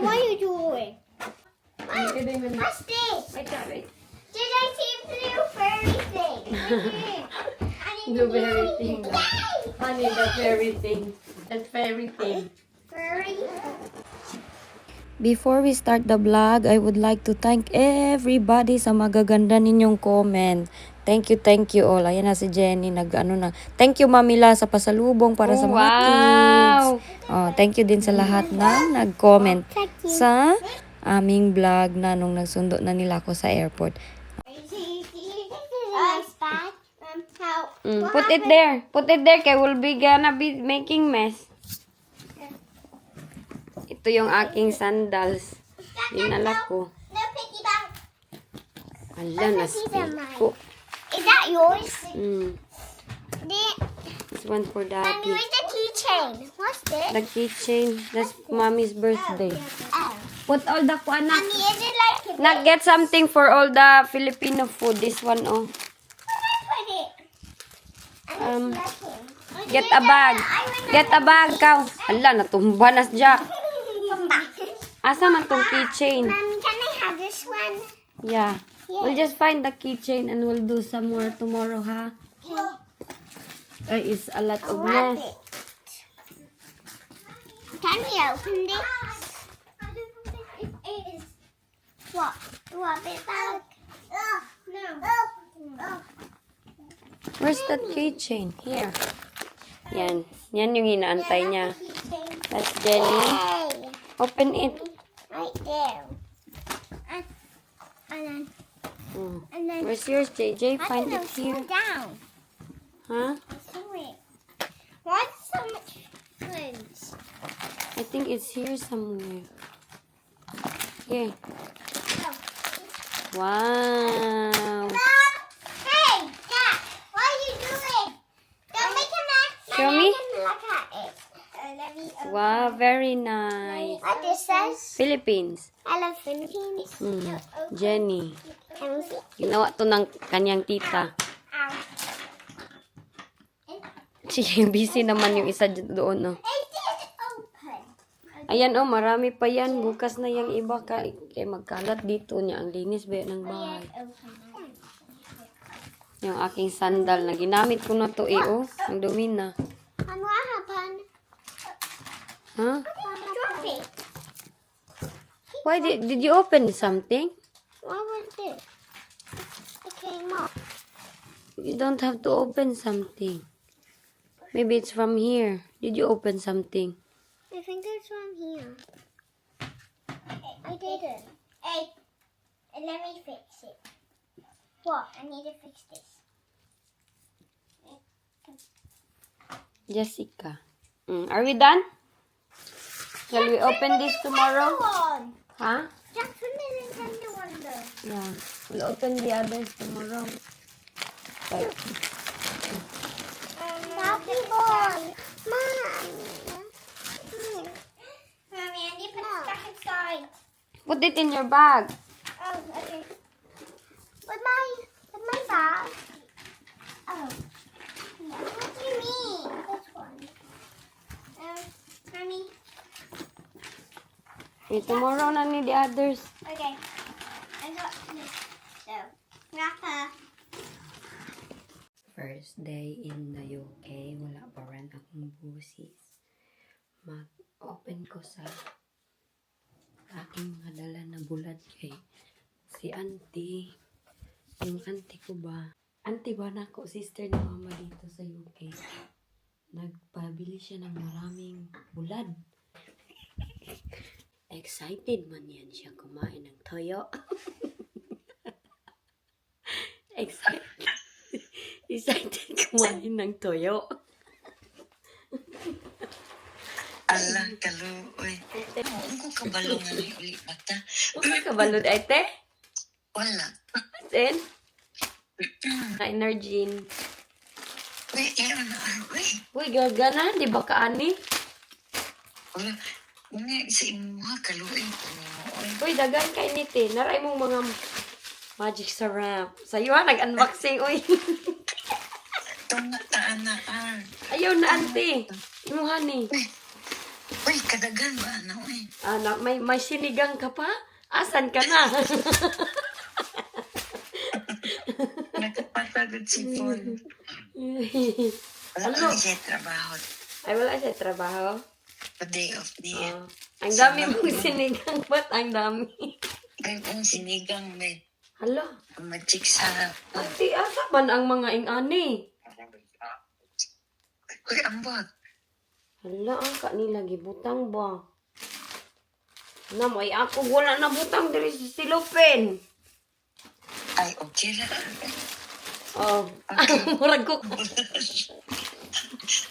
what are you doing? What's this? Wait, wait. Did I see blue fairy thing? Blueberry thing. Yay! Honey, the fairy thing. That fairy thing. Fairy. Before we start the vlog, I would like to thank everybody sa magaganda ninyong comment. Thank you all. Ayan na si Jenny, Thank you, Mamila, sa pasalubong para sa mga kids. Oh, thank you din sa lahat na nag-comment sa aming vlog na nung nagsundo na nila ako sa airport. Put it there. Put it there, kaya we'll be gonna be making mess. Ito yung aking sandals. Dinala ko. No piggy bank. Ala, na-spill ko. Is that yours? This one for And Daddy. where's the keychain? What's this? The keychain. That's Mommy's birthday. Oh. Put all the Mommy, is it like Not get something for all the Filipino food. This one, oh. put it? Get a bag. Get a bag, cow. Ala, natumba na siya. Asa man tong keychain? Mommy, can I have this one? Yeah. We'll just find the keychain and we'll do some more tomorrow, ha? There is a lot of mess. Can we open this? What? What is that? No. Where's that keychain? Here. Yan. Yan yung hinaantay niya. That's Jenny. Hey, Open it. right there. And then Where's yours, JJ? I Find can it here. down. Huh? Wait. What's so much things? I think it's here somewhere. Here. Wow. Hey, Dad, what are you doing? Don't make a mess. Show me. Look at it. Let me open. Wow, very nice. What this says? Philippines. I love Philippines. Jenny. Can we see? Ginawa to ng kanyang tita. Ow. Sige, busy naman yung isa doon, no? It is open. Ayan, oh, marami pa yan. Bukas na yung iba. Kaya magkalat dito niya. Ang linis ba ng bahay? Yung aking sandal na ginamit ko na to, oh. Ang dumi na. And what happened? Huh? Drop it. Why did you open something? What was this? It came off. You don't have to open something. Maybe it's from here. Did you open something? I think it's from here. I didn't. Hey, let me fix it. What? I need to fix this. Jessica. Are we done? Shall we open this tomorrow? One. Huh? Just put the Nintendo one though. Yeah. We'll open the others tomorrow. Right. Happy boy. Mom. Mommy, I need to put it back inside. Put it in your bag. Oh, okay. With my bag. Oh. What do you mean? This one. Mommy. Okay, tomorrow na ni the others. Okay. I got this. So, wrapper. First day in the UK. Wala pa rin akong busis. Mag-open ko sa aking madala na bulad kay si auntie. Yung auntie ko ba? Auntie ba na ako? Sister ni mama dito sa UK. Nagpabili siya ng maraming bulad. Excited man yan siya kumain ng toyo. Excited kumain ng toyo. Ala, kaluoy. Ano ko kabalo nga ni uli bata? Ano ka balod ay te? Wala. Then, Energin. Uy, ewan na. Uy, Uy, gagana, di ba kaani? wala. Nga, sa imuha, kaluoy. Uy, dagan kay ni te. Naray mo mga magic sarap. Sa'yo ha, nag-unboxing, uy. Itong nataan na, Ayaw na, auntie. Imuha ni. Uy, kadagan ba? Ano eh? Anak, may sinigang ka pa? Asan ka na? Nagpapagod si Paul. Wala Ano? ano? Siya trabaho. Ay, wala siya trabaho. Pa day off niya. Ang dami mong sinigang. Ba't ang dami? Ay, ang sinigang may Hala. magic sa... Ate, asa man ang mga ingani? Uy, ambot. Hala, ang kanila gibutang ba? Na, may ako wala na butang diri sa silupin. Ay, okay na. Oh, murag ko.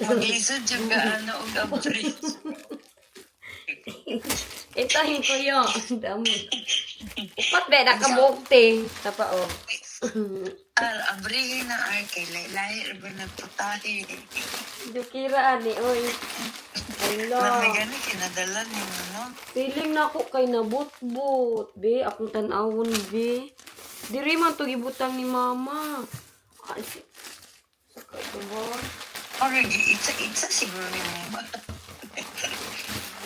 Mag-isod yung gaano o gabri. Itahin ko yun. Ang dami. Upat ba, nakabukti. Tapa, oh. Abrihin na ay kay Laylay. Ba nagputahe? Dukira, ani, oy. Na may Hala. gani, kinadala niyo, no? Feeling na ako kay nabut-but. Be, akong tanawon, be. Diri man to gibutang ni mama. Ay, sakay ko ba? Already, itsa siguro ni mama.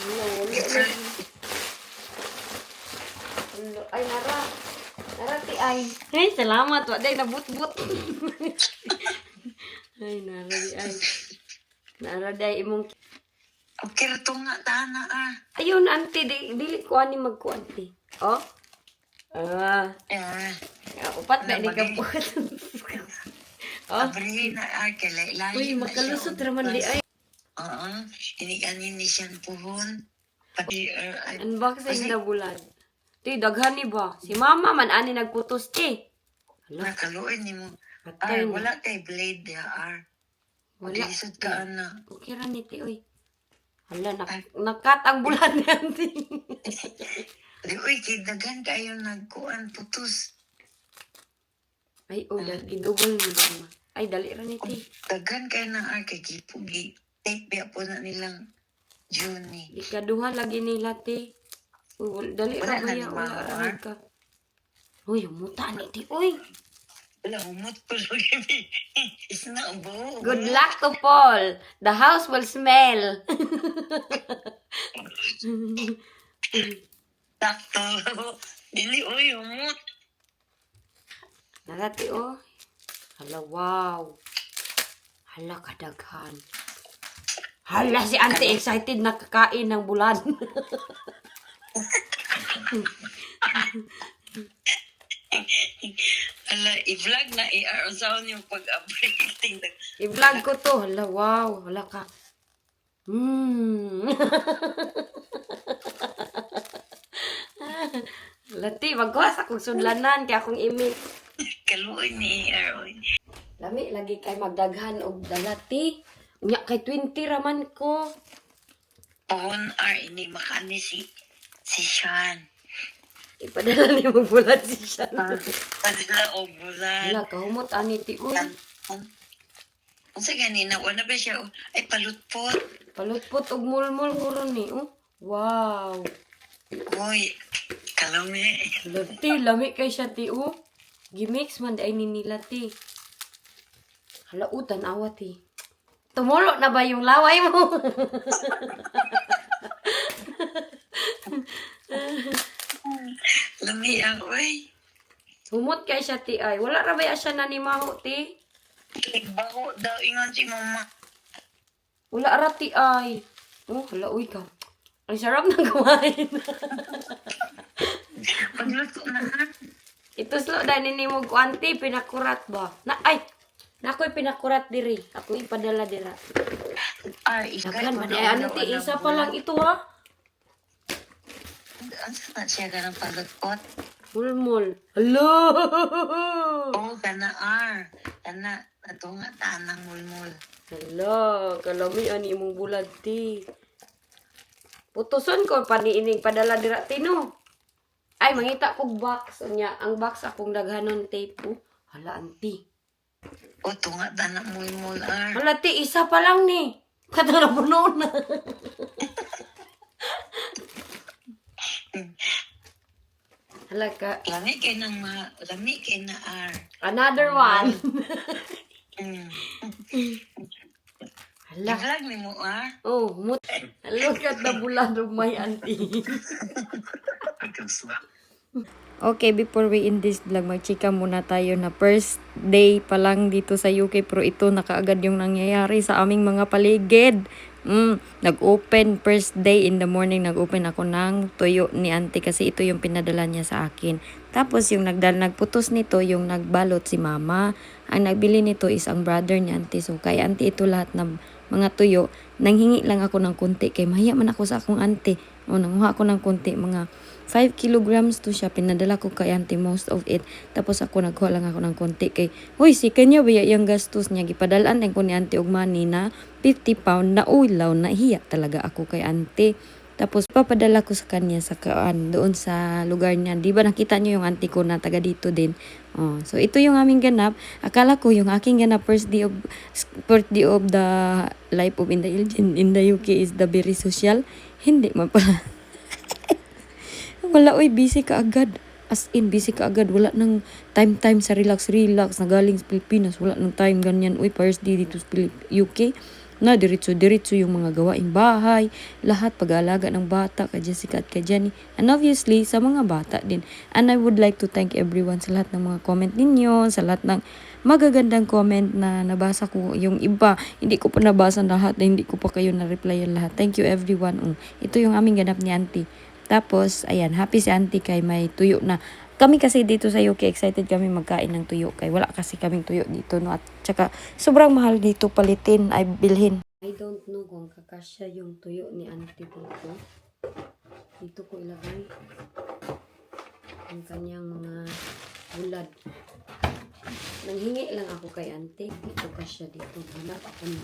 Wala, wala. Wala. Ay, nara. Nara, ti ay. Ay, salamat. Waday, nabut-but. Ay, nara, di ay. Nara, day, imong... Okay, ito nga, tana Ayun, auntie, dili ko ani magkuanti. Oh? Yeah. Upat ba, di ka po. Oh? Abrihin na ay kay Laylay. Uy, makalusot raman di ay. Oo. Hindi kanin ni siyang puhon. Pati, ay, Unboxing na bulan. Ti, daghan ni ba? Si mama man ani nagputos ti. Hala, nakaluin ni mo. patay Ay, na. wala kay blade ya, Wala. Lisod ka, ana. Okay ra ni ti, oy. Hala, nakat ang bulan ni auntie. Di, uy, kidagan kayo nagkuan putos. Ay, oh, gidubol ni mama. Ay, dali ra ni ti. Dagan kayo ng kay Gipugi. Tape biya po na nilang Juni. Ikaduha lagi nila ti. Uy, dali ra Wala na kaya, ni wala mama, ra ka. Uy, umuta ni ti, uy. Wala, umot po rin. It's not buo. Good luck to Paul. The house will smell. Takto. Dili, uy, umot. Narati, oh. Hala, wow. Hala, kadaghan. Hala, si auntie excited na kakain ng bulan. Ala, i-vlog na i-araw yung pag-updating. I-vlog ko to. Hala, wow. Hala ka. Lati, magkuha sa kong sudlanan kaya akong email. Kaluoy ni Aaron. Lami, lagi kay magdaghan og dalati. Nya kay 20 raman ko. Pohon ini makani si Sean. Ipadala ni mo bulan si siya. Padala o bulan. Hala, kahumot ani ti uy. Ang sa ganina, wala ba siya? Ay, palutpot. Palutpot og mulmul ko ron ni. Oh. Wow. Uy, kalami. Lati, lami kay siya ti oh. Gimix man ay ninila ti. Hala, tanawa ti. Tumulo na ba yung laway mo? Lami ang, uy. Humot kay siya ti ay. Wala ra ba siya nanimaho ti? Bago daw ingon si mama. Wala ra ti ay. Oh, hala, uy ka. Ang sarap ng kumain. Pagluto na ha. Ito slo dahil ni mo kuanti, pinakurat ba? Nako'y pinakurat diri. Ako ipadala dira. Ay, Daghan man ay ano ti, isa pa lang ito ha. Ano na siya ganang palutpot? Mulmul. Hello! Oo, kana Kana, ito nga tanang mulmul. Hello, kalami ani imong bulad ti. Putuson ko paniining padala dira tino. Ay, mangita kog box unya. Ang box akong daghanon tape po. Hala, auntie. O, ito nga tanang mulmul Hala, ti, isa pa lang ni. Katara puno na. Hala ka. Lami kay na Another one. Mm. Hala. I-vlog ni mo, ah. Oh, look at the bulad of my auntie. Okay, before we end this vlog, magchika muna tayo na first day pa lang dito sa UK, pero ito nakaagad yung nangyayari sa aming mga paligid. Nag-open first day in the morning, nag-open ako ng tuyo ni auntie kasi ito yung pinadala niya sa akin. Tapos yung nagputos nito, yung nagbalot si mama. Ang nagbili nito is ang brother ni auntie. So kay auntie ito lahat ng mga tuyo. Nanghingi lang ako ng konti kay mahiya man ako sa akong auntie. O nanguha ako ng konti, mga 5 kilograms to siya. Pinadala ko kay auntie most of it. Tapos ako nagkuha lang ako ng konti kay, hoy, si kanya ba yung gastos niya? Gipadalaan din ko ni auntie og money na 50 pound na ulaw. Nahiya talaga ako kay auntie. Tapos papadala ko sa kanya sa doon sa lugar niya. Di ba nakita niyo yung auntie ko na taga dito din. Oh, so ito yung aming ganap. Akala ko yung aking ganap first day of the life of in the UK is the very social. Hindi man pala. Wala, oy, busy ka agad. As in, busy ka agad. Wala nang time sa relax na galing sa Pilipinas. Wala nang time ganyan. Uy, first day dito sa UK. Na, diretso yung mga gawaing bahay. Lahat, pag-aalaga ng bata, ka Jessica at ka Jenny. And obviously, sa mga bata din. And I would like to thank everyone sa lahat ng mga comment ninyo, sa lahat ng magagandang comment na nabasa ko. Yung iba, hindi ko pa nabasa lahat, na hindi ko pa kayo na-replyan lahat. Thank you everyone. Ito yung aming ganap ni auntie. Tapos, ayan, happy si auntie kay may tuyo na. Kami kasi dito sa UK, excited kami magkain ng tuyo kay wala kasi kaming tuyo dito, no? At saka, sobrang mahal dito palitin ay bilhin. I don't know kung kakasya yung tuyo ni auntie dito. Dito ko ilagay ang kanyang mga bulad. Nanghingi lang ako kay auntie. Dito kasya dito. Hanap ako na